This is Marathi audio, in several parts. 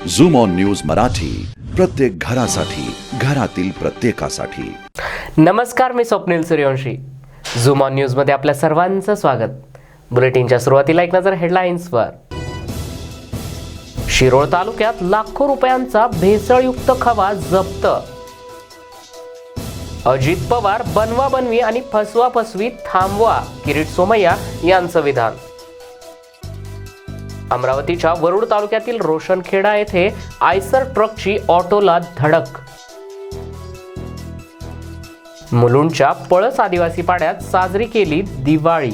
झूम ऑन न्यूज मराठी, प्रत्येक घरासाठी, घरातील प्रत्येकासाठी। नमस्कार, मी Swapnil Suryavanshi. Zoom on news मध्ये आपल्या सर्वांचं स्वागत। बुलेटिनच्या सुरुवातीला एक नजर हेडलाईन्सवर। शिरोळ तालुक्यात लाखो रुपयांचा भेसळयुक्त खवा जप्त। अजित पवार बनवाबनवी आणि फसवाफसवी थांबवा, किरीट सोमय्या यांचं विधान। अमरावतीच्या वरुड तालुक्यातील रोशनखेडा येथे आयसर ट्रकची ऑटोला धडक। मुलुंडच्या पळस आदिवासी पाड्यात साजरी केली दिवाळी।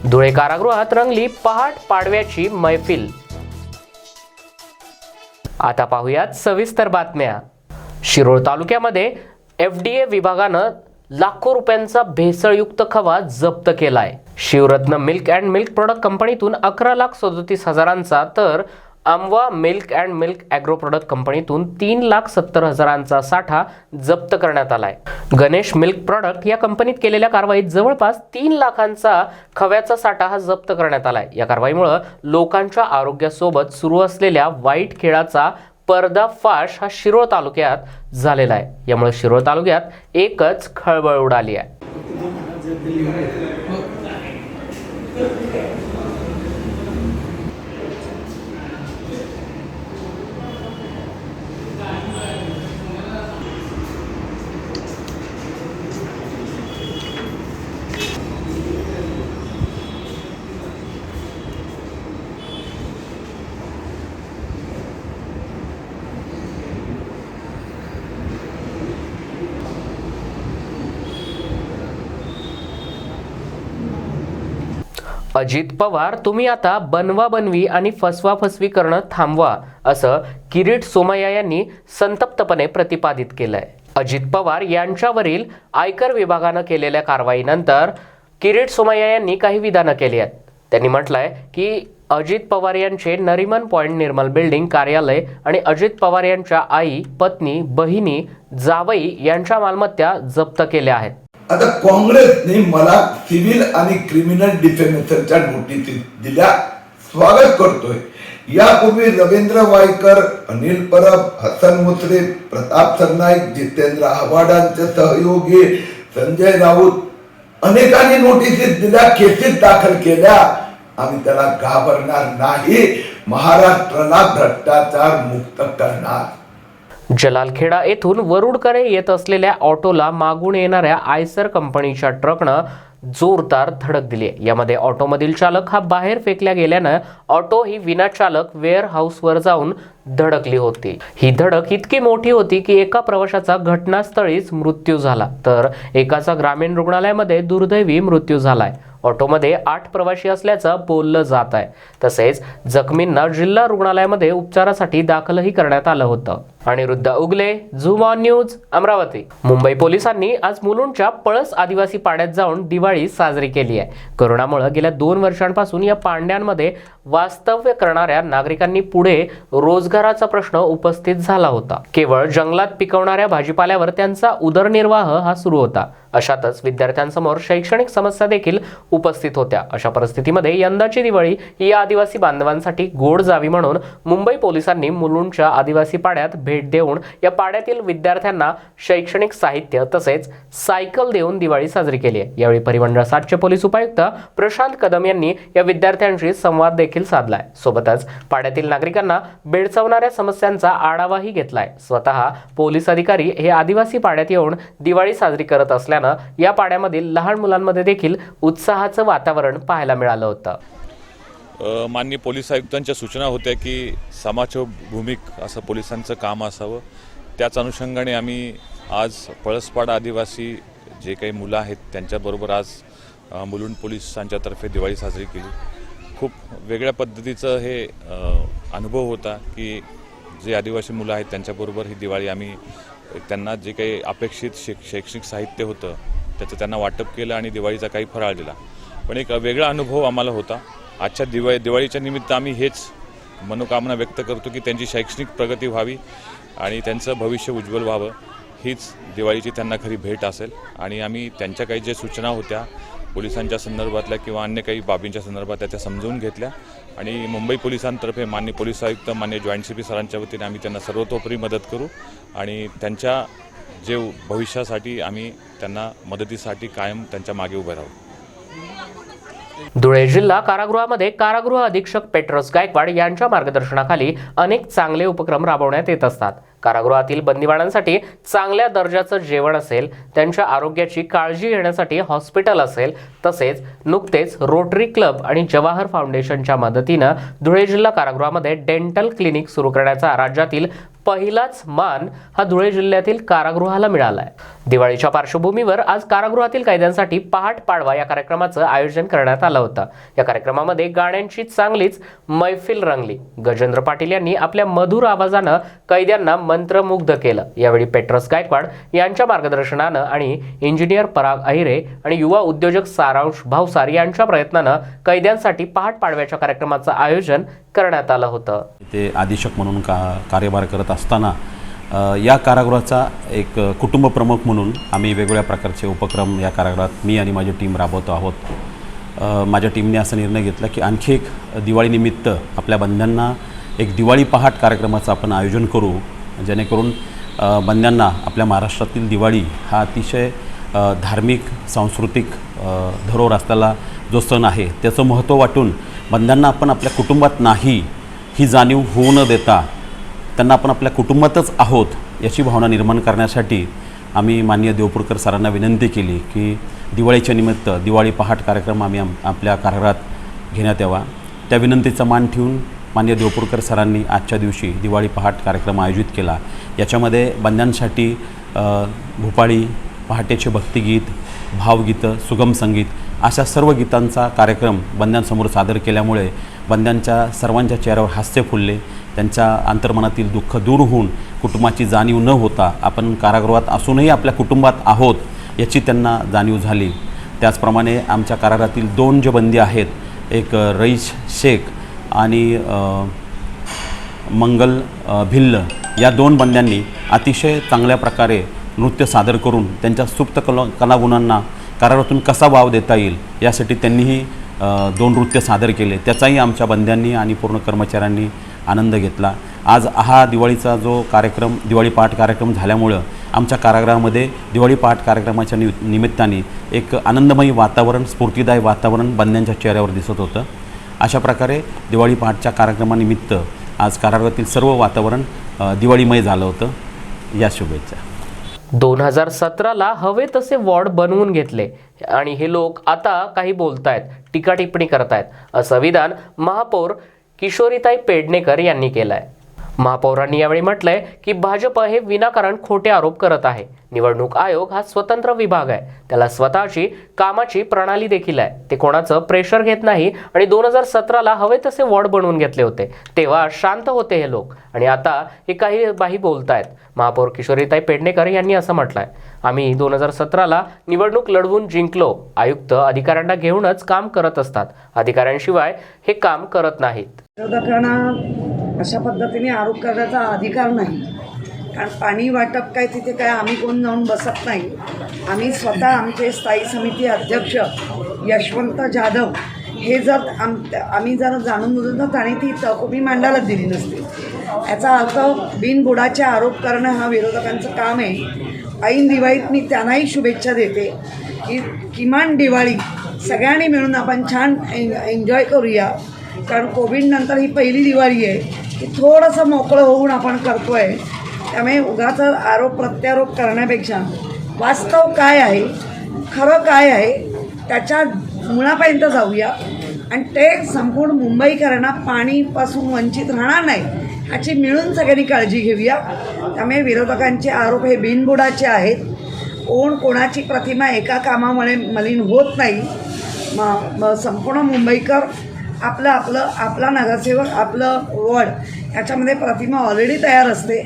धुळे कारागृहात रंगली पहाट पाडव्याची मैफिल। आता पाहूयात सविस्तर बातम्या। शिरोळ तालुक्यामध्ये FDA विभागानं लाखो रुपयांचा भेसळयुक्त खवा जप्त केलाय। Shivratna milk and milk product कंपनीतून 11,37,000चा तर Amwa milk and milk agro product कंपनीतून 3,70,000चा साठा जप्त करण्यात आलाय। गणेश मिल्क प्रोडक्ट या कंपनीत केलेल्या कारवाईत जवळपास 3 लाखांचा खव्याचा साठा हा जप्त करण्यात आलाय। या कारवाईमुळे लोकांच्या आरोग्यासोबत सुरू असलेल्या वाईट खेळाचा पर्दाफाश हा शिरोळ तालुक्यात झालेला आहे। यामुळे शिरोळ तालुक्यात एकच खळबळ उडाली आहे। अजित पवार, तुम्ही आता बनवाबनवी आणि फसवाफसवी करणं थांबवा, असं किरीट सोमय्या यांनी संतप्तपणे प्रतिपादित केलंय। अजित पवार यांच्यावरील आयकर विभागानं केलेल्या कारवाईनंतर किरीट सोमय्या यांनी काही विधानं केली आहेत। त्यांनी म्हटलंय की अजित पवार यांचे नरिमन पॉइंट निर्मल बिल्डिंग कार्यालय आणि अजित पवार यांच्या आई, पत्नी, बहिणी, जावई यांच्या मालमत्ता जप्त केल्या आहेत। आता काँग्रेसने मला सिव्हिल आणि क्रिमिनल डिफेमेशनच्या नोटीस दिल्या, स्वागत करतोय। यापूर्वी रवींद्र वायकर, अनिल परब, हसन मुश्रीफ, प्रताप सरनाईक, जितेंद्र आव्हाडांचे सहयोगी संजय राऊत अनेकांनी नोटीस दिल्या, केसेस दाखल केल्या। आम्ही त्याला घाबरणार नाही, महाराष्ट्राला भ्रष्टाचार मुक्त करणार। जलालखेडा येथून वरुडकडे येत असलेल्या ऑटोला मागून येणाऱ्या आयसर कंपनीच्या ट्रकनं जोरदार धडक दिली। यामध्ये ऑटोमधील चालक हा बाहेर फेकल्या गेल्यानं ऑटो ही विनाचालक वेअर हाऊसवर जाऊन धडकली होती। ही धडक इतकी मोठी होती की एका प्रवाशाचा घटनास्थळीच मृत्यू झाला, तर एकाचा ग्रामीण रुग्णालयामध्ये दुर्दैवी मृत्यू झालाय। ऑटोमध्ये 8 प्रवासी असल्याचं बोललं जात आहे। तसेच जखमींना जिल्हा रुग्णालयामध्ये उपचारासाठी दाखलही करण्यात आलं होतं। Aniruddha Ugale, zoom on news, Amravati. Mumbai पोलिसांनी आज मुलुंडच्या पळस आदिवासी पाड्यात जाऊन दिवाळी साजरी केली आहे। कोरोनामुळे गेल्या 2 वर्षांपासून या पाड्यांमध्ये वास्तव्य करणाऱ्या नागरिकांनी पुढे रोजगाराचा प्रश्न उपस्थित झाला होता। केवळ जंगलात पिकवणाऱ्या भाजीपाल्यावर त्यांचा उदरनिर्वाह हा सुरू होता। अशातच विद्यार्थ्यांसमोर शैक्षणिक समस्या देखील उपस्थित होत्या। अशा परिस्थितीमध्ये यंदाची दिवाळी ही आदिवासी बांधवांसाठी गोड जावी म्हणून मुंबई पोलिसांनी मुलुंडच्या आदिवासी पाड्यात भेट देऊन या पाड्यातील विद्यार्थ्यांना शैक्षणिक साहित्य तसेच सायकल देऊन दिवाळी साजरी केली आहे। यावेळी परिमंडळ 7चे पोलीस उपायुक्त प्रशांत कदम यांनी या विद्यार्थ्यांशी संवाद देखील साधलाय। सोबतच पाड्यातील नागरिकांना भेडसावणाऱ्या समस्यांचा आढावाही घेतलाय। स्वतः पोलीस अधिकारी हे आदिवासी पाड्यात येऊन दिवाळी साजरी करत असल्यानं या पाड्यामधील लहान मुलांमध्ये देखील उत्साहाचं वातावरण पाहायला मिळालं होतं। माननीय पोलीस आयुक्तांच्या सूचना होत्या की समाजभूमिक असं पोलिसांचं काम असावं। त्याच अनुषंगाने आम्ही आज पळसपाडा आदिवासी जे काही मुलं आहेत त्यांच्याबरोबर आज मुलुंड पोलिसांच्यातर्फे दिवाळी साजरी केली। खूप वेगळ्या पद्धतीचं हे अनुभव होता की जे आदिवासी मुलं आहेत त्यांच्याबरोबर ही दिवाळी आम्ही त्यांना जे काही अपेक्षित शैक्षणिक साहित्य होतं त्याचं त्यांना वाटप केलं आणि दिवाळीचा काही फराळ दिला। पण एक वेगळा अनुभव आम्हाला होता। आजच्या दिवाळीच्या निमित्त आम्ही हेच मनोकामना व्यक्त करतो की त्यांची शैक्षणिक प्रगती व्हावी आणि त्यांचं भविष्य उज्ज्वल व्हावं, हीच दिवाळीची त्यांना खरी भेट असेल। आणि आम्ही त्यांच्या काही जे सूचना होत्या पोलिसांच्या संदर्भातल्या किंवा अन्य काही बाबींच्या संदर्भात त्या समजून घेतल्या आणि मुंबई पोलिसांतर्फे माननीय पोलीस आयुक्त माननीय जॉईंट CP सरांच्या वतीने आम्ही त्यांना सर्वतोपरी मदत करू आणि त्यांच्या जे भविष्यासाठी आम्ही त्यांना मदतीसाठी कायम त्यांच्या मागे उभे राहू. धुळे जिल्हा कारागृहामध्ये कारागृह अधीक्षक पेट्रोस गायकवाड यांच्या मार्गदर्शनाखाली अनेक चांगले उपक्रम राबवण्यात येत असतात. कारागृहातील बंदिवानांसाठी चांगल्या दर्जाचं जेवण असेल, त्यांच्या आरोग्याची काळजी घेण्यासाठी हॉस्पिटल असेल, तसेच नुकतेच रोटरी क्लब आणि जवाहर फाउंडेशनच्या मदतीनं धुळे जिल्हा कारागृहामध्ये डेंटल क्लिनिक सुरू करण्याचा राज्यातील पहिलाच मान हा धुळे जिल्ह्यातील कारागृहाला मिळाला आहे. दिवाळीच्या पार्श्वभूमीवर आज कारागृहातील कैद्यांसाठी पहाट पाडवा या कार्यक्रमाचं आयोजन करण्यात आलं होतं. या कार्यक्रमामध्ये गाण्यांची चांगलीच मैफिल रंगली. गजेंद्र पाटील यांनी आपल्या मधुर आवाजानं कैद्यांना मंत्रमुग्ध केलं. यावेळी पेट्रोस गायकवाड यांच्या मार्गदर्शनानं आणि इंजिनियर पराग अहिरे आणि युवा उद्योजक सारांश भावसार यांच्या प्रयत्नानं कैद्यांसाठी पहाट पाडव्याच्या कार्यक्रमाचं आयोजन करण्यात आलं होतं. ते अधीक्षक म्हणून कार्यभार करत असताना या कारागृहाचा एक कुटुंब प्रमुख म्हणून आम्ही वेगवेगळ्या प्रकारचे उपक्रम या कारागृहात मी आणि माझी टीम राबवतो आहोत. माझ्या टीमने असा निर्णय घेतला की आणखी एक दिवाळीनिमित्त आपल्या बंद्यांना एक दिवाळी पहाट कार्यक्रमाचं आपण आयोजन करू, जेणेकरून बंद्यांना आपल्या महाराष्ट्रातील दिवाळी हा अतिशय धार्मिक सांस्कृतिक धरोहर असलेला जो सण आहे त्याचं महत्त्व वाटून बंद्यांना आपण आपल्या कुटुंबात नाही ही जाणीव होऊ न देता त्यांना आपण आपल्या कुटुंबातच आहोत याची भावना निर्माण करण्यासाठी आम्ही माननीय देवपूरकर सरांना विनंती केली की दिवाळीच्या निमित्त दिवाळी पहाट कार्यक्रम आम्ही आपल्या कारागृहात घेण्यात यावा. त्या विनंतीचा मान ठेवून माननीय देवपूरकर सरांनी आजच्या दिवशी दिवाळी पहाट कार्यक्रम आयोजित केला. याच्यामध्ये बंद्यांसाठी भूपाळी, पहाटेचे भक्तिगीत, भावगीतं, सुगम संगीत अशा सर्व गीतांचा कार्यक्रम बंद्यांसमोर सादर केल्यामुळे बंद्यांच्या सर्वांच्या चेहऱ्यावर हास्य फुलले. त्यांच्या अंतर्मनातील दुःख दूर होऊन कुटुंबाची जाणीव न होता आपण कारागृहात असूनही आपल्या कुटुंबात आहोत याची त्यांना जाणीव झाली. त्याचप्रमाणे आमच्या कारागृहातील 2 जे बंदी आहेत, एक रईस शेख आणि मंगल भिल्ल, या 2 बंद्यांनी अतिशय चांगल्या प्रकारे नृत्य सादर करून त्यांच्या सुप्त कलागुणांना कारागृहातून कसा वाव देता येईल यासाठी त्यांनीही 2 नृत्य सादर केले. त्याचाही आमच्या बंद्यांनी आणि पूर्ण कर्मचाऱ्यांनी आनंद घेतला. आज हा दिवाळीचा जो कार्यक्रम दिवाळी पहाट कार्यक्रम झाल्यामुळं आमच्या कारागृहामध्ये दिवाळी पहाट कार्यक्रमाच्या निमित्ताने एक आनंदमयी वातावरण, स्फूर्तिदायी वातावरण बंद्यांच्या चेहऱ्यावर दिसत होतं. अशा प्रकारे दिवाळी पहाटच्या कार्यक्रमानिमित्त आज कारागृहातील सर्व वातावरण दिवाळीमय झालं होतं. या शुभेच्छा. 2017ला हवे तसे वॉर्ड बनवून घेतले आणि हे लोक आता काही बोलतायत, टीका टिप्पणी करतायत, असं विधान महापौर किशोरीताई पेडणेकर यांनी केलंय. महापौरांनी यावेळी म्हटलंय की भाजप हे विनाकारण खोटे आरोप करत आहे. निवडणूक आयोग हा स्वतंत्र विभाग आहे, त्याला स्वतःची कामाची प्रणाली देखील आहे. ते कोणाचं प्रेशर घेत नाही आणि 2017ला हवे तसे वॉर्ड बनवून घेतले होते तेव्हा शांत होते हे लोक आणि आता हे काही बोलतायत. महापौर किशोरीताई पेडणेकर यांनी असं म्हटलंय, आम्ही 2017ला निवडणूक लढवून जिंकलो. आयुक्त अधिकाऱ्यांना घेऊनच काम करत असतात, अधिकाऱ्यांशिवाय हे काम करत नाहीत. विरोधकांना अशा पद्धतीने आरोप करण्याचा अधिकार नाही, कारण पाणी वाटप काय तिथे काय आम्ही कोण जाऊन बसत नाही. आम्ही स्वतः आमचे स्थायी समिती अध्यक्ष यशवंत जाधव हे जर आम्ही जर जाणून बुजून तर त्याने ती तहकुबी मांडायला दिली नसते. याचा अर्थ बिनबुडाचे आरोप करणं हा विरोधकांचं काम आहे. ऐन दिवाळीत मी त्यांनाही शुभेच्छा देते की किमान दिवाळी सगळ्यांनी मिळून आपण छान एन्जॉय करूया, कारण कोविडनंतर ही पहिली दिवाळी आहे की थोडंसं मोकळं होऊन आपण करतो आहे. त्यामुळे उगाच आरोप प्रत्यारोप करण्यापेक्षा वास्तव काय आहे, खरं काय आहे त्याच्या मुळापर्यंत जाऊया आणि ते संपूर्ण मुंबईकरांना पाणीपासून वंचित राहणार नाही ह्याची मिळून सगळ्यांनी काळजी घेऊया. त्यामुळे विरोधकांचे आरोप हे बिनबुडाचे आहेत. कोणाची प्रतिमा एका कामामुळे मलिन होत नाही. संपूर्ण मुंबईकर आपला नगरसेवक आपलं वॉर्ड याच्यामध्ये प्रतिमा ऑलरेडी तयार असते.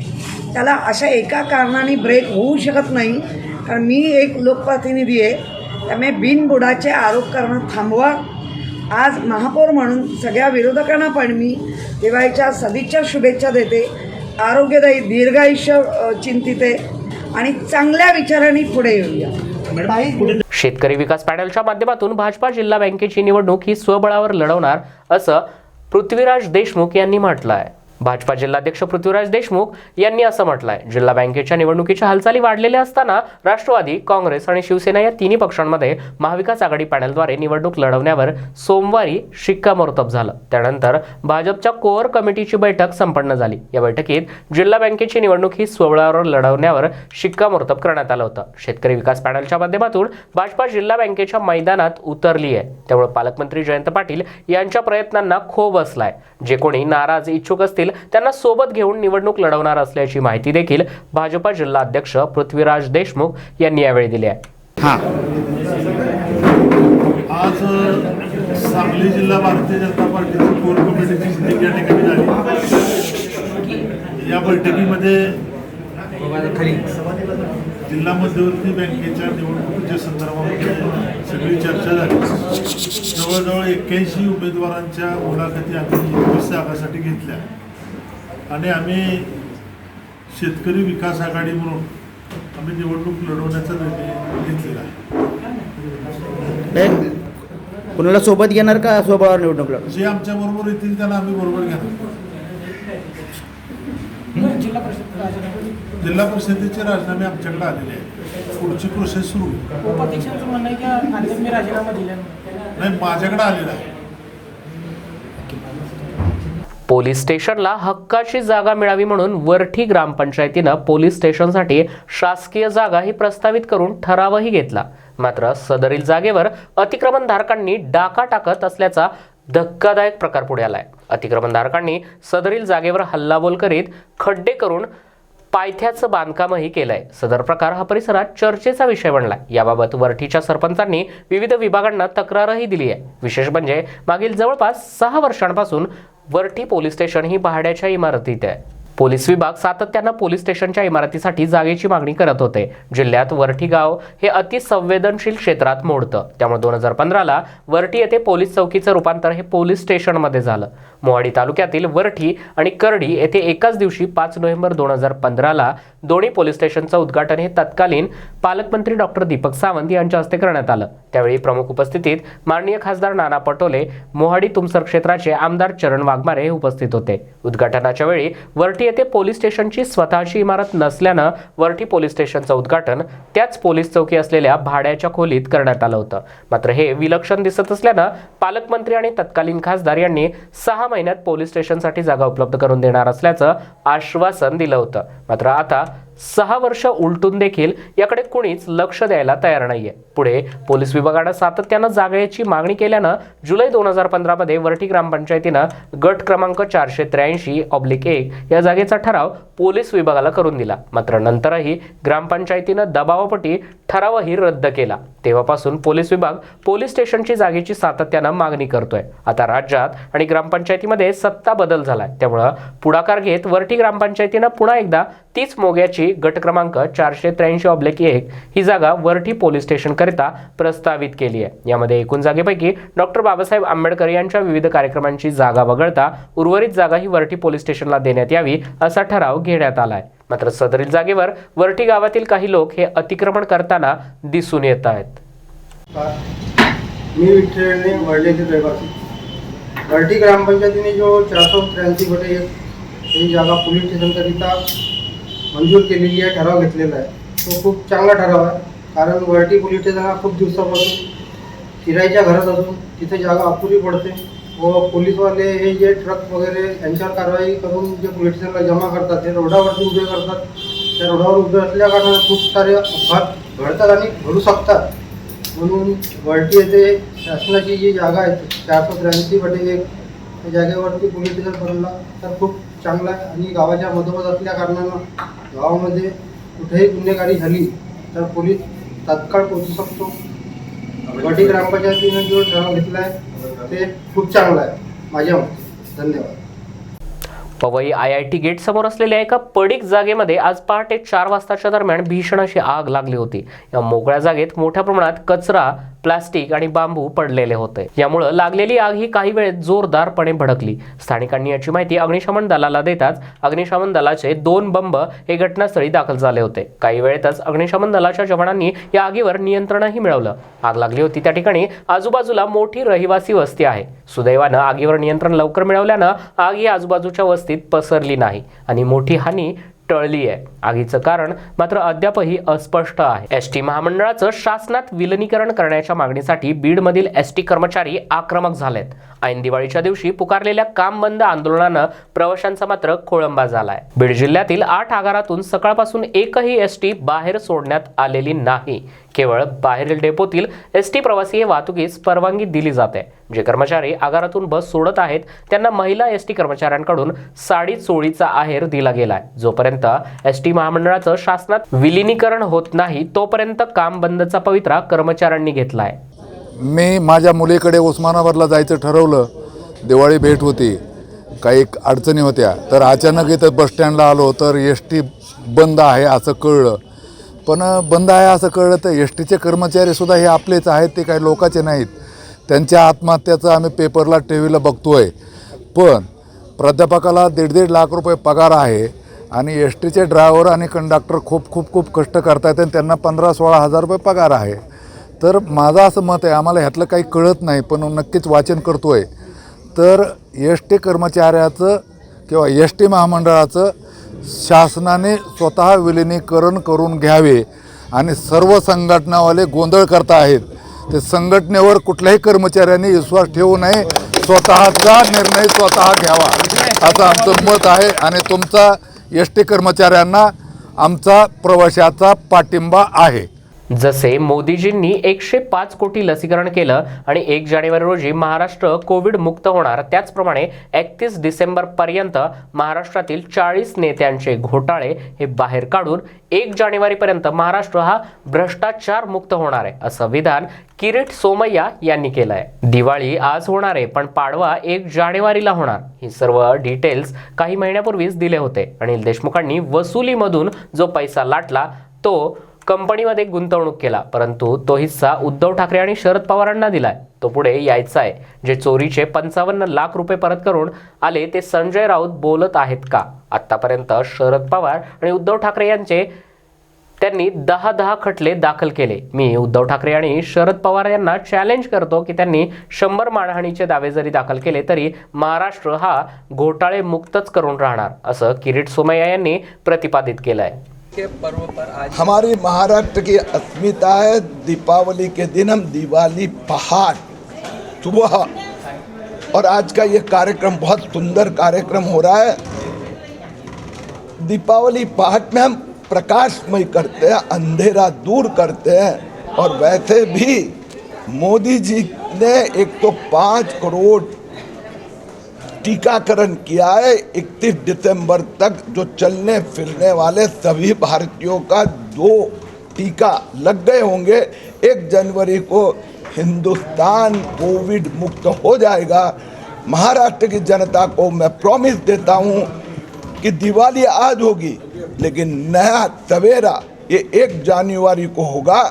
त्याला अशा एका कारणाने ब्रेक होऊ शकत नाही, कारण मी एक लोकप्रतिनिधी आहे. त्यामुळे बिनबुडाचे आरोप करणं थांबवा. आज महापौर म्हणून सगळ्या विरोधकांना पण मी दिवाळीच्या सदिच्छा शुभेच्छा देते. आरोग्यदायी दीर्घायुष्य चिंतिते आणि चांगल्या विचारांनी पुढे येऊया. शेतकरी विकास पॅनलच्या माध्यमातून भाजपा जिल्हा बँकेची निवडणूक ही स्वबळावर लढवणार असं पृथ्वीराज देशमुख यांनी म्हटलं आहे. भाजपा जिल्हाध्यक्ष पृथ्वीराज देशमुख यांनी असं म्हटलंय. जिल्हा बँकेच्या निवडणुकीच्या हालचाली वाढलेल्या असताना राष्ट्रवादी, काँग्रेस आणि शिवसेना या तिन्ही पक्षांमध्ये महाविकास आघाडी पॅनलद्वारे निवडणूक लढवण्यावर सोमवारी शिक्कामोर्तब झालं. त्यानंतर भाजपच्या कोअर कमिटीची बैठक संपन्न झाली. या बैठकीत जिल्हा बँकेची निवडणूक ही स्वबळावर लढवण्यावर शिक्कामोर्तब करण्यात आलं होतं. शेतकरी विकास पॅनलच्या माध्यमातून भाजपा जिल्हा बँकेच्या मैदानात उतरली आहे. त्यामुळे पालकमंत्री जयंत पाटील यांच्या प्रयत्नांना खो बसलाय. जे कोणी नाराज इच्छुक असतील त्यांना सोबत घेऊन निवडणूक लढवणार असल्याची माहिती देखील भाजपा जिल्हा अध्यक्ष पृथ्वीराज देशमुख यांनी यावेळी दिली आहे. आज सांगली जिल्हा भारतीय जनता पार्टीची कोर कमिटीची बैठक या ठिकाणी झाली. या बैठकीमध्ये जिल्हा मध्यवर्ती बँकेच्या निवडणुकीच्या संदर्भामध्ये सगळी चर्चा झाली. जवळजवळ 81 उमेदवारांच्या मुलाखती आम्ही 21 जागांसाठी घेतल्या आणि आम्ही शेतकरी विकास आघाडी म्हणून आम्ही निवडणूक लढवण्याचा निर्णय घेतलेला आहे. कुणाला सोबत घेणार का स्वबळावर निवडणूक लढवणार? जे आमच्या बरोबर येतील त्यांना आम्ही बरोबर घेणार. जिल्हा परिषदेचे राजीनामे आमच्याकडे आलेले आहेत. पुढची प्रोसेस सुरू आहे. उपाध्यक्षांचं म्हणणं आहे की आता मी राजीनामा दिला नाही, माझ्याकडे आलेला आहे. पोलीस स्टेशनला हक्काची जागा मिळावी म्हणून वरठी ग्रामपंचायतीनं पोलीस स्टेशनसाठी शासकीय जागा ही प्रस्तावित करून ठरावही घेतला. मात्र सदरील जागेवर अतिक्रमणधारकांनी डाका टाकत असल्याचा धक्कादायक प्रकार पुढे आलाय. अतिक्रमणधारकांनी सदरील जागेवर हल्लाबोल करीत खड्डे करून पायथ्याचं बांधकामही केलंय. सदर प्रकार हा परिसरात चर्चेचा विषय बनलाय. याबाबत वरठीच्या सरपंचांनी विविध विभागांना तक्रारही दिली आहे. विशेष म्हणजे मागील जवळपास 6 वर्षांपासून वरठी पोलीस स्टेशन ही भाड्याच्या इमारतीत आहे. पोलीस विभाग सातत्यानं पोलीस स्टेशनच्या इमारतीसाठी जागेची मागणी करत होते. जिल्ह्यात वरठी गाव हे अतिसंवेदनशील क्षेत्रात मोडतं. त्यामुळे 2015ला वरठी येथे पोलीस चौकीचं रूपांतर हे पोलीस स्टेशनमध्ये झालं. मोहाडी तालुक्यातील वरठी आणि करडी येथे एकाच दिवशी 5 नोव्हेंबर 2015ला दोन्ही पोलीस स्टेशनचं उद्घाटन हे तत्कालीन पालकमंत्री डॉक्टर दीपक सावंत यांच्या हस्ते करण्यात आलं. त्यावेळी प्रमुख उपस्थितीत माननीय खासदार नाना पटोले, मोहाडी तुमसर क्षेत्राचे आमदार चरण वाघमारे हे उपस्थित होते. उद्घाटनाच्या वेळी वरठी येथे पोलीस स्टेशनची स्वतःची इमारत नसल्यानं वरठी पोलीस स्टेशनचं उद्घाटन त्याच पोलीस चौकी असलेल्या भाड्याच्या खोलीत करण्यात आलं होतं. मात्र हे विलक्षण दिसत असल्यानं पालकमंत्री आणि तत्कालीन खासदार यांनी 6 महिन्यात पोलीस स्टेशनसाठी जागा उपलब्ध करून देणार असल्याचं आश्वासन दिलं होतं. मात्र आता 6 वर्ष उलटून देखील याकडे कुणीच लक्ष द्यायला तयार नाहीये. पुढे पोलीस विभागानं सातत्यानं जागेची मागणी केल्यानं जुलै 2015 मध्ये वरठी ग्रामपंचायतीनं गट क्रमांक 483/1 या जागेचा ठराव पोलीस विभागाला करून दिला. मात्र नंतरही ग्रामपंचायतीनं दबावापोटी ठरावही रद्द केला. तेव्हापासून पोलीस विभाग पोलीस स्टेशनची जागेची सातत्यानं मागणी करतोय. आता राज्यात आणि ग्रामपंचायतीमध्ये सत्ता बदल झालाय. त्यामुळं पुढाकार घेत वरठी ग्रामपंचायतीनं पुन्हा एकदा तीच मोग्याची गट क्रमांक 483/1 ही जागा वरठी पोलीस स्टेशन करिता प्रस्तावित केली आहे. यामध्ये एकूण जागेपैकी डॉक्टर बाबासाहेब आंबेडकर यांच्या विविध कार्यक्रमांची जागा वगळता उर्वरित जागा ही वरठी पोलीस स्टेशनला देण्यात यावी असा ठराव घेण्यात आलाय. मात्र सदरील जागेवर वरठी गावातील काही लोक हे अतिक्रमण करताना दिसून येत आहेत. मी विठ्ठलने वडलेले रहिवासी. वरठी ग्रामपंचायतीने जो 483/1 ही जागा पोलीस स्टेशनकरिता मंजूर केलेली आहे, ठराव घेतलेला आहे. तो खूप चांगला ठराव आहे. कारण वरठी पोलीस स्टेशन हा खूप दिवसापासून किरायच्या घरात असून तिथे जागा अपुरी पडते व पोलीसवाले हे जे ट्रक वगैरे यांच्यावर कारवाई करून जे पोलीस स्टेशनला जमा करतात ते रोडावरती उभे करतात. त्या रोडावर उभे असल्या कारणाने खूप सारे अपघात घडतात आणि घडू शकतात. म्हणून वरठी येथे शासनाची जी जागा आहे 483/1 त्या जागेवरती पोलीस स्टेशन बनवला तर खूप चांगला आहे. आणि गावाच्या मधोमध असल्या कारणानं गावामध्ये कुठेही गुन्हेगारी झाली तर पोलीस तात्काळ पोहोचू शकतो. वरठी ग्रामपंचायतीने जो ठराव घेतला आहे ते खूप चांगला आहे माझ्या मते. धन्यवाद. पवई IIT गेट समोर असलेल्या एका पडीक जागेमध्ये आज पहाटे 4 वाजताच्या दरम्यान भीषण अशी आग लागली होती. या मोकळ्या जागेत मोठ्या प्रमाणात कचरा, प्लास्टिक आणि बांबू पडलेले होते. यामुळे लागलेली आग ही काही वेळेत जोरदारपणे भडकली. स्थानिकांनी याची माहिती अग्निशमन दलाला देताच अग्निशमन दलाचे 2 बंब हे घटनास्थळी दाखल झाले होते. काही वेळेतच अग्निशमन दलाच्या जवानांनी या आगीवर नियंत्रणही मिळवलं. आग लागली होती त्या ठिकाणी आजूबाजूला मोठी रहिवासी वस्ती आहे. सुदैवानं आगीवर नियंत्रण लवकर मिळवल्यानं आग ही आजूबाजूच्या वस्तीत पसरली नाही आणि मोठी हानी टळली आहे. आगीचं कारण मात्र अद्यापही अस्पष्ट आहे. एसटी महामंडळाचं शासनात विलिनीकरण करण्याच्या मागणीसाठी बीडमधील एसटी कर्मचारी आक्रमक झालेत. ऐन दिवाळीच्या दिवशी पुकारलेल्या काम बंद आंदोलनानं प्रवाशांचा मात्र खोळंबा झालाय. बीड जिल्ह्यातील 8 आगारातून सकाळपासून एकही एसटी बाहेर सोडण्यात आलेली नाही. केवळ बाहेरील डेपोतील एसटी प्रवासी वाहतुकीस परवानगी दिली जाते. जे कर्मचारी आगारातून बस सोडत आहेत त्यांना महिला एसटी कर्मचाऱ्यांकडून साडी चोळीचा आहेर दिला गेलाय. जोपर्यंत एसटी महामंडळाचं शासनात विलिनीकरण होत नाही तोपर्यंत काम बंदचा पवित्रा कर्मचाऱ्यांनी घेतलाय. मी माझ्या मुलीकडे उस्मानाबादला जायचं ठरवलं. दिवाळी भेट होती, काही अडचणी होत्या, तर अचानक इथं बसस्टँडला आलो तर एसटी बंद आहे असं कळलं. पण बंद आहे असं कळलं तर एसटीचे कर्मचारीसुद्धा हे आपलेच आहेत, ते काही लोकांचे नाहीत. त्यांच्या आत्महत्याचं आम्ही पेपरला टीव्हीला बघतोय. पण प्राध्यापकाला 1.5 लाख रुपये पगार आहे आणि एस टीचे ड्रायव्हर आणि कंडक्टर खूप कष्ट करतात आणि त्यांना 15-16 हजार रुपये पगार आहे. तर माझं असं मत आहे, आम्हाला ह्यातलं काही कळत नाही पण नक्कीच वाचन करतो आहे, तर एस टी कर्मचाऱ्याचं किंवा एस टी महामंडळाचं शासनाने स्वतः विलिनीकरण करून घ्यावे. आणि सर्व संघटनावाले गोंधळ करत आहेत, ते संघटनेवर कुठल्याही कर्मचाऱ्यांनी विश्वास ठेवू नये, स्वतःचा निर्णय स्वतः घ्यावा असं आमचं मत आहे. आणि तुमचा एस टी कर्मचाऱ्यांना आमचा प्रवाशाचा पाठिंबा आहे. जसे मोदीजींनी 105 कोटी लसीकरण केलं आणि 1 जानेवारी रोजी महाराष्ट्र कोविड मुक्त होणार, त्याचप्रमाणे 31 डिसेंबर पर्यंत महाराष्ट्रातील 40 नेत्यांचे घोटाळे हे बाहेर काढून 1 जानेवारीपर्यंत महाराष्ट्र हा भ्रष्टाचार मुक्त होणार आहे असं विधान किरीट सोमय्या यांनी केलं आहे. दिवाळी आज होणार आहे पण पाडवा 1 जानेवारीला होणार, ही सर्व डिटेल्स काही महिन्यापूर्वीच दिले होते. अनिल देशमुखांनी वसुलीमधून जो पैसा लाटला तो कंपनीमध्ये गुंतवणूक केला, परंतु तो हिस्सा उद्धव ठाकरे आणि शरद पवारांना दिलाय. तो पुढे यायचा आहे. जे चोरीचे 55 लाख रुपये परत करून आले ते संजय राऊत बोलत आहेत का? आतापर्यंत शरद पवार आणि उद्धव ठाकरे त्यांनी 10 खटले दाखल केले. मी उद्धव ठाकरे आणि शरद पवार यांना चॅलेंज करतो की त्यांनी 100 मानहानीचे दावे जरी दाखल केले तरी महाराष्ट्र हा घोटाळे मुक्तच करून राहणार असं किरीट सोमय्या यांनी प्रतिपादित केलं आहे. पर्व पर आज हमारी महाराष्ट्र की अस्मिता है. दीपावली के दिन हम दिवाली पहाड़ सुबह, और आज का ये कार्यक्रम बहुत सुंदर कार्यक्रम हो रहा है. दीपावली पहाड़ में हम प्रकाशमय करते हैं, अंधेरा दूर करते हैं. और वैसे भी मोदी जी ने 105 करोड़ टीकाकरण किया है. 31 दिसंबर तक जो चलने फिरने वाले सभी भारतीयों का 2 टीका लग गए होंगे. 1 जनवरी को हिंदुस्तान कोविड मुक्त हो जाएगा. महाराष्ट्र की जनता को मैं प्रॉमिस देता हूं कि दिवाली आज होगी लेकिन नया सवेरा ये 1 जनवरी को होगा.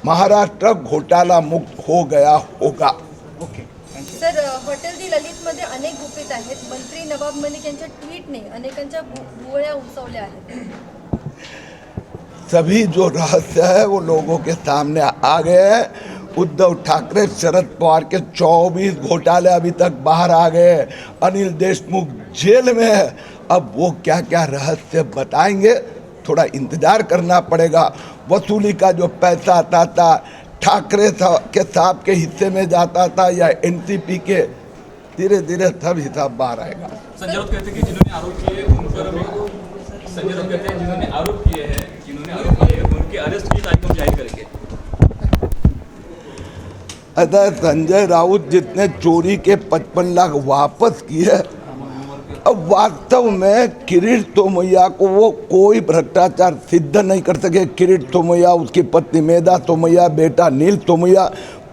महाराष्ट्र घोटाला मुक्त हो गया होगा. सर, हॉटेल दी ललितमध्ये अनेक गुपित आहेत. मंत्री नवाब मलिक यांच्या ट्विटने अनेकांच्या भुवया उंचावल्या आहेत. सभी जो रहस्य है वो लोगों के सामने आ गए हैं. उद्धव ठाकरे, शरद पवार के 24 घोटाले अभी तक बाहर आ गए. अनिल देशमुख जेल में है. अब वो क्या क्या रहस्य बताएंगे, थोड़ा इंतजार करना पड़ेगा. वसूली का जो पैसा आता था ठाकरे के साहब के हिस्से में जाता था या एनसीपी के, धीरे धीरे सब हिसाब बाहर आएगा. संजय राउत कहते हैं कि जिन्होंने आरोप किए उन पर संजय राउत कहते हैं जिन्होंने आरोप किए हैं उनके अरेस्ट की तारीख हम जारी करेंगे. अतः संजय राउत जितने चोरी के 55 लाख वापस किए, अब वास्तव में किरीट सोमय्या को वो कोई भ्रष्टाचार सिद्ध नहीं कर सके. किरीट सोमय्या, उसकी पत्नी मेधा सोमय्या, बेटा नील सोमय्या,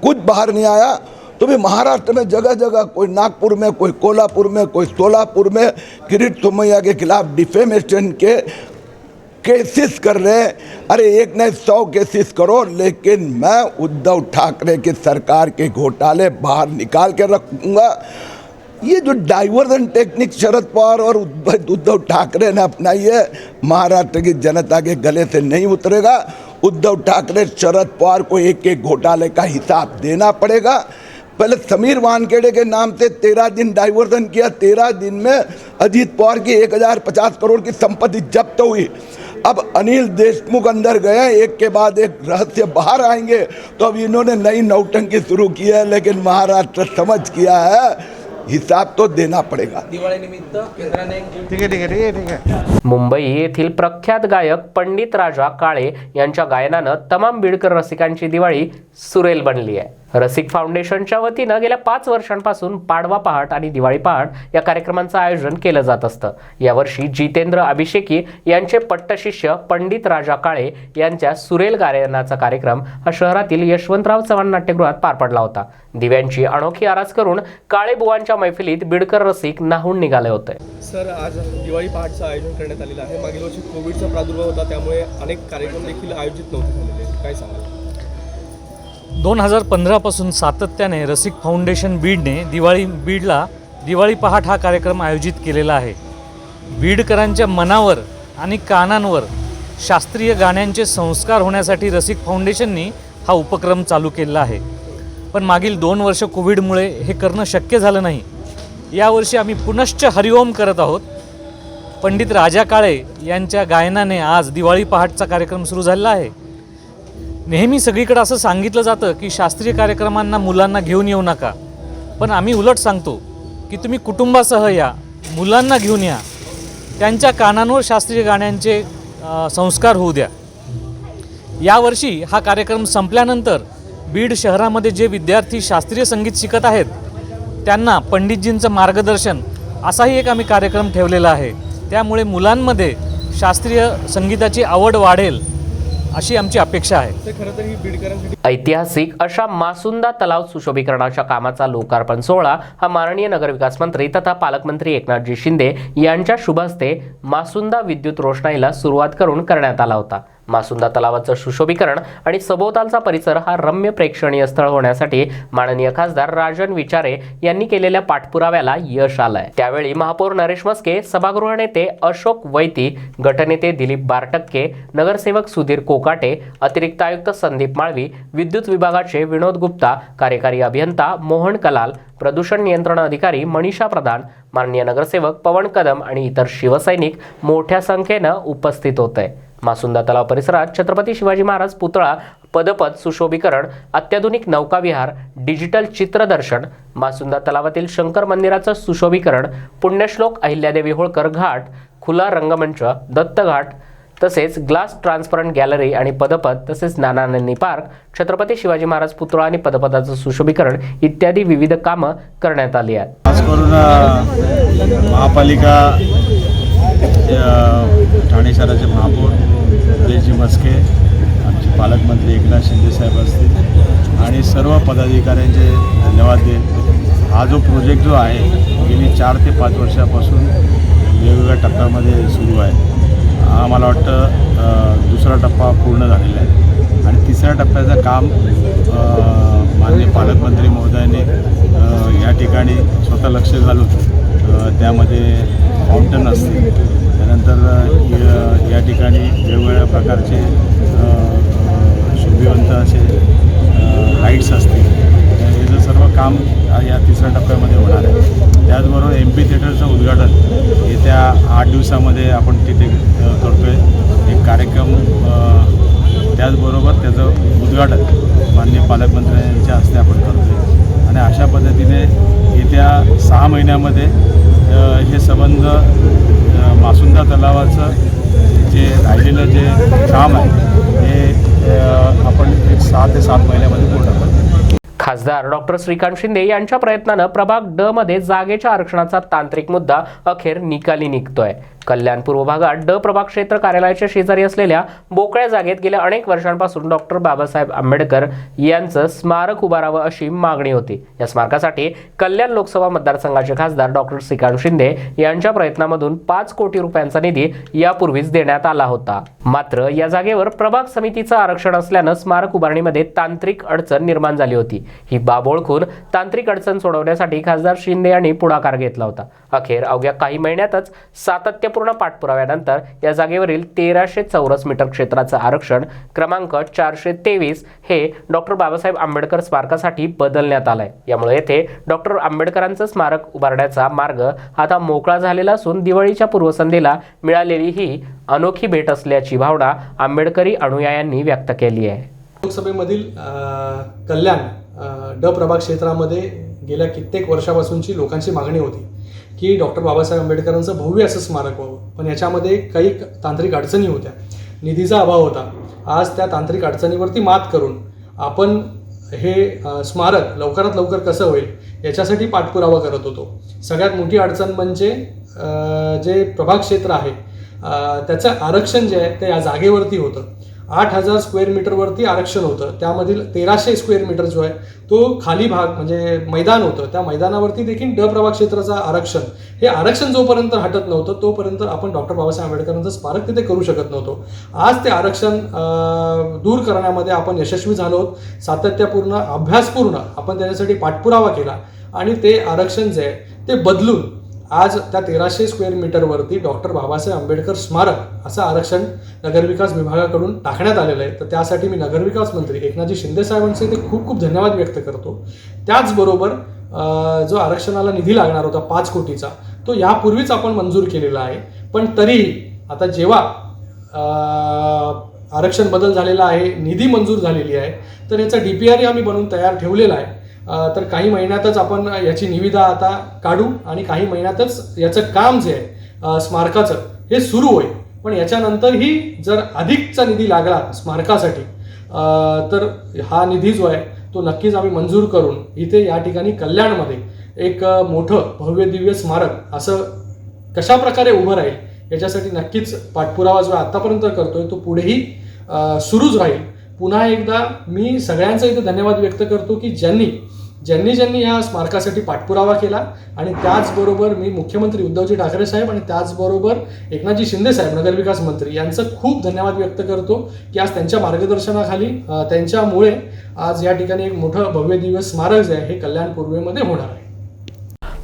कुछ बाहर नहीं आया. तो भी महाराष्ट्र में जगह जगह कोई नागपुर में, कोई कोल्हापुर में, कोई सोलापुर में किरीट सोमैया के खिलाफ डिफेमेशन के केसेस कर रहे हैं। अरे एक नहीं 100 केसेस करो, लेकिन मैं उद्धव ठाकरे की सरकार के घोटाले बाहर निकाल के रखूंगा। ये जो डाइवर्जन टेक्निक शरद पवार और उद्धव ठाकरे ने अपनाई है, महाराष्ट्र की जनता के गले से नहीं उतरेगा। उद्धव ठाकरे शरद पवार को एक एक घोटाले का हिसाब देना पड़ेगा। पहले समीर वानखेड़े के नाम से 13 दिन डाइवर्जन किया, 13 दिन में अजीत पवार की 1050 करोड़ की संपत्ति जब्त हुई। अब अनिल देशमुख अंदर गए, एक के बाद एक रहस्य बाहर आएंगे। तो अब इन्होंने नई नौटंकी शुरू की है, लेकिन महाराष्ट्र समझ किया है हिसाब तो देना पड़ेगा। दिवाळी निमित्त केंद्राने ठीक आहे मुंबई येथील प्रख्यात गायक पंडित राजा काळे यांच्या गायनानं तमाम बीडकर रसिकांची दिवाळी सुरेल बनली आहे। रसिक फाउंडेशनच्या वतीनं गेल्या 5 वर्षांपासून पाडवा पहाट आणि दिवाळी पहाट या कार्यक्रमांचं आयोजन केलं जात असतं। यावर्षी जितेंद्र अभिषेकी यांचे पट्टशिष्य पंडित राजा काळे यांच्या सुरेल गायनाचा कार्यक्रम हा शहरातील यशवंतराव चव्हाण नाट्यगृहात पार पडला होता। दिव्यांची अनोखी आरास करून काळे बुवांच्या मैफिलीत बीडकर रसिक नाहून निघाले होते। सर, आज दिवाळी पहाटचं आयोजन करण्यात आलेलं आहे। मागील वर्षी कोविडचा प्रादुर्भाव होता, त्यामुळे अनेक कार्यक्रम देखील आयोजित नव्हते झालेले, काय सांगाल? 2015 पासून सातत्याने रसिक फाउंडेशन बीडने बीडला दिवाळी पहाट हा कार्यक्रम आयोजित केलेला आहे। बीडकरांच्या मनावर आणि कानांवर शास्त्रीय गाण्यांचे संस्कार होण्यासाठी रसिक फाउंडेशननी हा उपक्रम चालू केला आहे। पण मागील 2 वर्ष कोविडमुळे हे करणं शक्य झालं नाही। यावर्षी आम्ही पुनश्च हरिओम करत आहोत। पंडित राजा काळे यांच्या गायनाने आज दिवाळी पहाटचा कार्यक्रम सुरू झालेला आहे। नेहमी सगळीकडे असं सांगितलं जातं की शास्त्रीय कार्यक्रमांना मुलांना घेऊन येऊ नका, पण आम्ही उलट सांगतो की तुम्ही कुटुंबासह या, मुलांना घेऊन या, त्यांच्या कानांवर शास्त्रीय गाण्यांचे संस्कार होऊ द्या। यावर्षी हा कार्यक्रम संपल्यानंतर बीड शहरामध्ये जे विद्यार्थी शास्त्रीय संगीत शिकत आहेत त्यांना पंडितजींचं मार्गदर्शन असाही एक आम्ही कार्यक्रम ठेवलेला आहे। त्यामुळे मुलांमध्ये शास्त्रीय संगीताची आवड वाढेल अशी आमची अपेक्षा आहे। ते खरं तर ही बीडकरांसाठी ऐतिहासिक अशा मासुंदा तलाव सुशोभीकरणाच्या कामाचा लोकार्पण सोहळा हा माननीय नगरविकास मंत्री तथा पालकमंत्री एकनाथजी शिंदे यांच्या शुभ हस्ते मासुंदा विद्युत रोषणाईला सुरुवात करून करण्यात आला होता। मासुंदा तलावाचं सुशोभीकरण आणि सभोवतालचा परिसर हा रम्य प्रेक्षणीय स्थळ होण्यासाठी माननीय खासदार राजन विचारे यांनी केलेल्या पाठपुराव्याला यश आलंय। त्यावेळी महापौर नरेश मस्के, सभागृह नेते अशोक वैती, गटनेते दिलीप बारटक्के, नगरसेवक सुधीर कोकाटे, अतिरिक्त आयुक्त संदीप माळवी, विद्युत विभागाचे विनोद गुप्ता, कार्यकारी अभियंता मोहन कलाल, प्रदूषण नियंत्रण अधिकारी मनीषा प्रधान, माननीय नगरसेवक पवन कदम आणि इतर शिवसैनिक मोठ्या संख्येनं उपस्थित होते। मासुंदा तलाव परिसरात छत्रपती शिवाजी महाराज पुतळा, पदपथ सुशोभीकरण, अत्याधुनिक नौकाविहार, डिजिटल चित्रदर्शन, मासुंदा तलावातील शंकर मंदिराचं सुशोभीकरण, पुण्यश्लोक अहिल्यादेवी होळकर घाट, खुला रंगमंच, दत्त घाट, तसेच ग्लास ट्रान्सपरंट गॅलरी आणि पदपथ, तसेच नानानंदी पार्क, छत्रपती शिवाजी महाराज पुतळा आणि पदपथाचं सुशोभीकरण इत्यादी विविध कामं करण्यात आली आहेत। खास करून महापालिका ठाणे शहराचे महापौर नरेशजी मस्के, आमचे पालकमंत्री एकनाथ शिंदे साहेब असतील आणि सर्व पदाधिकाऱ्यांचे धन्यवाद देत हा जो प्रोजेक्ट जो आहे गेली 4 ते 5 वर्षापासून वेगवेगळ्या टप्प्यामध्ये सुरू आहे। आम्हाला वाटतं दुसरा टप्पा पूर्ण झालेला आहे आणि तिसऱ्या टप्प्याचं काम माननीय पालकमंत्री महोदयांनी या ठिकाणी स्वतः लक्ष घालून त्यामध्ये फाउंटन असतील, त्यानंतर या ठिकाणी वेगवेगळ्या प्रकारचे शोभिवंत असे लाईट्स असतील, हे जर सर्व काम या तिसऱ्या टप्प्यामध्ये होणार आहे। त्याचबरोबर MP थिएटरचं उद्घाटन येत्या 8 दिवसामध्ये आपण तिथे करतो आहे एक कार्यक्रम। त्याचबरोबर त्याचं उद्घाटन माननीय पालकमंत्र्यांच्या हस्ते आपण करतो आहे आणि अशा पद्धतीने येत्या 6 महिन्यामध्ये हे संबंध मासुंदा तलावाचं जे राहिलेलं जे काम आहे हे आपण 6 ते 7 महिन्यामध्ये पूर्ण करतो। खासदार डॉक्टर श्रीकांत शिंदे यांच्या प्रयत्नानं प्रभाग ड मध्ये जागेच्या आरक्षणाचा तांत्रिक मुद्दा अखेर निकाली निघतोय। कल्याण पूर्व भागात ड प्रभाग क्षेत्र कार्यालयाच्या शेजारी असलेल्या मोकळ्या जागेत गेल्या अनेक वर्षांपासून डॉक्टर बाबासाहेब आंबेडकर यांचं स्मारक उभारावं अशी मागणी होती। या स्मारकासाठी कल्याण लोकसभा मतदारसंघाचे खासदार डॉक्टर श्रीकांत शिंदे यांच्या प्रयत्नामधून 5 कोटी रुपयांचा निधी यापूर्वीच देण्यात आला होता। मात्र या जागेवर प्रभाग समितीचं आरक्षण असल्यानं स्मारक उभारणीमध्ये तांत्रिक अडचण निर्माण झाली होती। ही बाब ओळखून तांत्रिक अडचण सोडवण्यासाठी खासदार शिंदे यांनी पुढाकार घेतला होता। अखेर अवघ्या काही महिन्यातच सातत्यपूर्ण पाठपुराव्यानंतर या जागेवरील 1300 चौरस मीटर क्षेत्राचं आरक्षण क्रमांक 423 हे डॉक्टर बाबासाहेब आंबेडकर स्मारकासाठी बदलण्यात आलंय। यामुळे येथे डॉक्टर आंबेडकरांचं स्मारक उभारण्याचा मार्ग आता मोकळा झालेला असून दिवाळीच्या पूर्वसंध्येला मिळालेली ही अनोखी भेट असल्याची भावना आंबेडकरी अनुयायांनी व्यक्त केली आहे। लोकसभेमधील कल्याण ड प्रभाग क्षेत्रामध्ये गेल्या कित्येक वर्षापासूनची लोकांची मागणी होती की डॉक्टर बाबासाहेब आंबेडकरांचं भव्य असं स्मारक व्हावं, पण याच्यामध्ये काही तांत्रिक अडचणी होत्या, निधीचा अभाव होता। आज त्या तांत्रिक अडचणीवरती मात करून आपण हे स्मारक लवकरात लवकर कसं होईल याच्यासाठी पाठपुरावा करत होतो। सगळ्यात मोठी अडचण म्हणजे जे प्रभाग क्षेत्र आहे त्याचं आरक्षण जे आहे ते या जागेवरती होतं। 8000 स्क्वेअर मीटरवरती आरक्षण होतं, त्यामधील 1300 स्क्वेअर मीटर जो आहे तो खाली भाग म्हणजे मैदान होतं, त्या मैदानावरती देखील ड प्रभाग क्षेत्राचं आरक्षण हे आरक्षण जोपर्यंत हटत नव्हतं तोपर्यंत आपण डॉक्टर बाबासाहेब आंबेडकरांचं स्मारक तिथे करू शकत नव्हतो। आज ते आरक्षण दूर करण्यामध्ये आपण यशस्वी झालो आहोत। सातत्यपूर्ण अभ्यासपूर्ण आपण त्याच्यासाठी पाठपुरावा केला आणि ते आरक्षण जे आहे ते बदलून आज त्या 1300 स्क्वेअर मीटरवरती डॉक्टर बाबासाहेब आंबेडकर स्मारक असं आरक्षण नगरविकास विभागाकडून टाकण्यात आलेलं आहे। तर त्यासाठी मी नगरविकास मंत्री एकनाथजी शिंदे साहेबांचे ते खूप खूप धन्यवाद व्यक्त करतो। त्याचबरोबर जो आरक्षणाला निधी लागणार होता 5 कोटीचा तो यापूर्वीच आपण मंजूर केलेला आहे, पण तरीही आता जेव्हा आरक्षण बदल झालेला आहे, निधी मंजूर झालेली आहे, तर याचा DPR आम्ही बनवून तयार ठेवलेला आहे। तर काही महिन्यातच आपण याची निविदा आता काढू आणि काही महिन्यातच याचं काम जे आहे स्मारकाचं हे सुरू होईल। पण याच्यानंतरही जर अधिकचा निधी लागला स्मारकासाठी तर हा निधी जो आहे तो नक्कीच आम्ही मंजूर करून इथे या ठिकाणी कल्याणमध्ये एक मोठं भव्य दिव्य स्मारक असं कशा प्रकारे उभं राहील याच्यासाठी नक्कीच पाठपुरावा जो आतापर्यंत करतोय तो पुढेही सुरूच राहील। पुन्हा एकदा मी सगळ्यांचा इथे धन्यवाद व्यक्त करतो की ज्यांनी या स्मारकासाठी पाठपुरावा केला आणि त्याचबरोबर मी मुख्यमंत्री उद्धवजी ठाकरे साहेब आणि त्याचबरोबर एकनाथजी शिंदे साहेब नगरविकास मंत्री यांचं खूप धन्यवाद व्यक्त करतो की आज त्यांच्या मार्गदर्शनाखाली त्यांच्यामुळे आज या ठिकाणी एक मोठं भव्य दिव्य स्मारक जे आहे हे कल्याण पूर्वेमध्ये होणार आहे।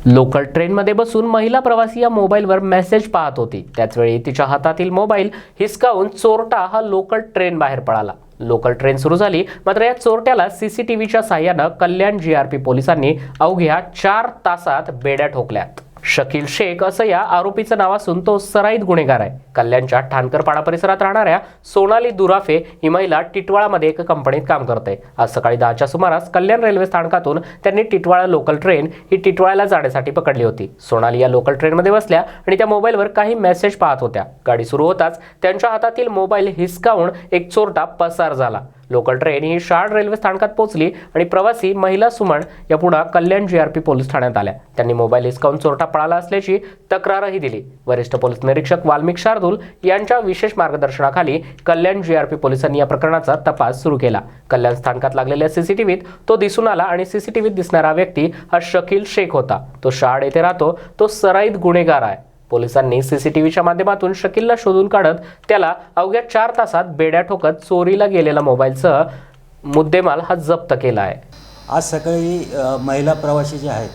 लोकल ट्रेनमध्ये बसून महिला प्रवासी या मोबाईलवर मेसेज पाहत होती। त्याचवेळी तिच्या हातातील मोबाईल हिसकावून चोरटा हा लोकल ट्रेन बाहेर पळाला। लोकल ट्रेन सुरू झाली, मात्र या चोरट्याला CCTVच्या साहाय्यानं कल्याण GRP पोलिसांनी अवघ्या 4 तासात बेड्या ठोकल्यात। शकील शेख असं या आरोपीचं नाव असून तो सराईत गुन्हेगार आहे। कल्याणच्या ठाणकरपाडा परिसरात राहणाऱ्या सोनाली दुराफे ही महिला टिटवाळामध्ये एका कंपनीत काम करते। आज सकाळी 10च्या सुमारास कल्याण रेल्वे स्थानकातून त्यांनी टिटवाळा लोकल ट्रेन ही टिटवाळ्याला जाण्यासाठी पकडली होती। सोनाली या लोकल ट्रेनमध्ये बसल्या आणि त्या मोबाईलवर काही मेसेज पाहत होत्या। गाडी सुरू होताच त्यांच्या हातातील मोबाईल हिसकावून एक चोरटा पसार झाला। लोकल ट्रेन ही शाळ रेल्वे स्थानकात पोहोचली आणि प्रवासी महिला सुमन या पुन्हा कल्याण GRP पोलीस ठाण्यात आल्या। त्यांनी मोबाईल हिसकावून चोरटा पळाला असल्याची तक्रारही दिली। वरिष्ठ पोलीस निरीक्षक वाल्मिक शार्दूल यांच्या विशेष मार्गदर्शनाखाली कल्याण GRP पोलिसांनी या प्रकरणाचा तपास सुरू केला। कल्याण स्थानकात लागलेल्या CCTVत तो दिसून आला आणि CCTVत दिसणारा व्यक्ती हा शकील शेख होता। तो शाळ येथे राहतो, तो सराईत गुन्हेगार आहे। पोलिसांनी CCTVच्या माध्यमातून शकीलला शोधून काढत त्याला अवघ्या 4 तासात बेड्या ठोकत चोरीला गेलेला मोबाईलसह मुद्देमाल हा जप्त केला आहे। आज सकाळी महिला प्रवासी जे आहेत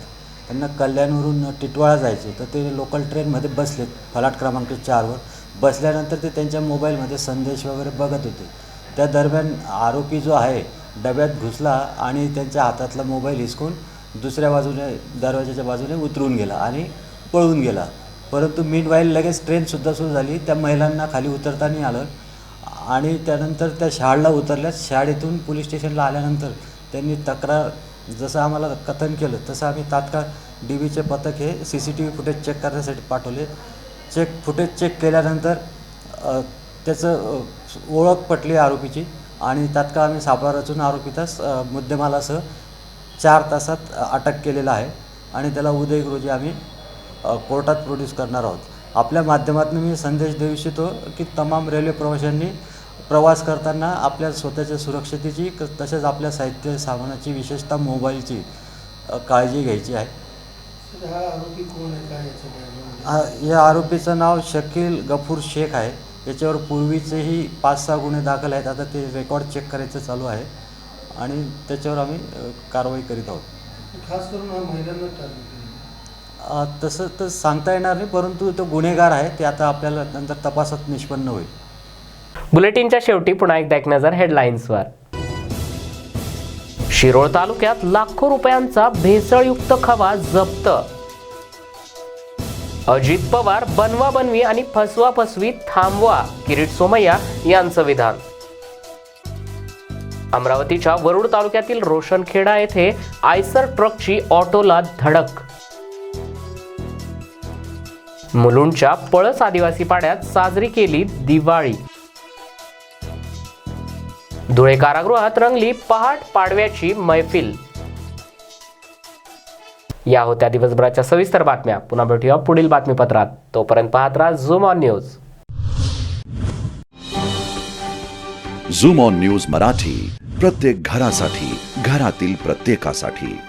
त्यांना कल्याणवरून टिटवाळा जायचे, तर ते लोकल ट्रेनमध्ये बसलेत फलाट क्रमांक 4वर। बसल्यानंतर ते त्यांच्या मोबाईलमध्ये संदेश वगैरे बघत होते। त्या दरम्यान आरोपी जो आहे डब्यात घुसला आणि त्यांच्या हातातला मोबाईल हिसकून दुसऱ्या बाजूने दरवाजाच्या बाजूने उतरून गेला आणि पळून गेला। परंतु मीनवाईल लगेच ट्रेनसुद्धा सुरू झाली। त्या महिलांना खाली उतरताना आलं आणि त्यानंतर त्या शाळेला उतरल्या। शाळेतून पोलीस स्टेशनला आल्यानंतर त्यांनी तक्रार जसं आम्हाला कथन केलं तसं आम्ही तात्काळ DBचे पथक हे CCTV फुटेज चेक करण्यासाठी पाठवले। फुटेज चेक केल्यानंतर त्याचं ओळख पटली आरोपीची आणि तात्काळ आम्ही सापळा रचून आरोपीतास मुद्देमालासह 4 तासात अटक केलेला आहे आणि त्याला उद्या रोजी आम्ही कोर्टात प्रोड्यूस करणार आहोत। आपल्या माध्यमातून मी संदेश देऊ इच्छितो की तमाम रेल्वे प्रवाशांनी प्रवास करताना आपल्या स्वतःच्या सुरक्षतेची तसेच आपल्या साहित्य सामानाची विशेषतः मोबाईलची काळजी घ्यायची आहे. हा आरोपी कोण आहे काय याचं या आरोपीचं नाव शकील गफूर शेख आहे. याच्यावर पूर्वीचेही 5-6 गुन्हे दाखल आहेत. आता ते रेकॉर्ड चेक करायचं चालू आहे आणि त्याच्यावर आम्ही कारवाई करीत आहोत. खास करून हा महिलांना टार्गेट तसं तर सांगता येणार नाही, परंतु तो गुन्हेगार आहे ते आता आपल्याला नंतर तपासात निष्पन्न होईल. बुलेटिनच्या शेवटी पुन्हा एकदा एक नजर हेडलाईन्सवर. शिरोळ तालुक्यात लाखो रुपयांचा भेसळयुक्त खवा जप्त. अजित पवार बनवाबनवी आणि फसवाफसवी थांबवा, किरीट सोमय्या यांचं विधान. अमरावतीच्या वरुड तालुक्यातील रोशनखेडा येथे आयसर ट्रकची ऑटोला धडक. मुलुंडच्या पळस आदिवासी पाड्यात साजरी केली दिवाळी. धुळे कारागृहात रंगली पहाट पाडव्याची मैफिल. या होत्या दिवसभराच्या सविस्तर बातम्या. पुन्हा भेटूया पुढील बातमीपत्रात. तोपर्यंत पाहत राहा zoom on news. Zoom on news Marathi, प्रत्येक घरासाठी, घरातील प्रत्येकासाठी.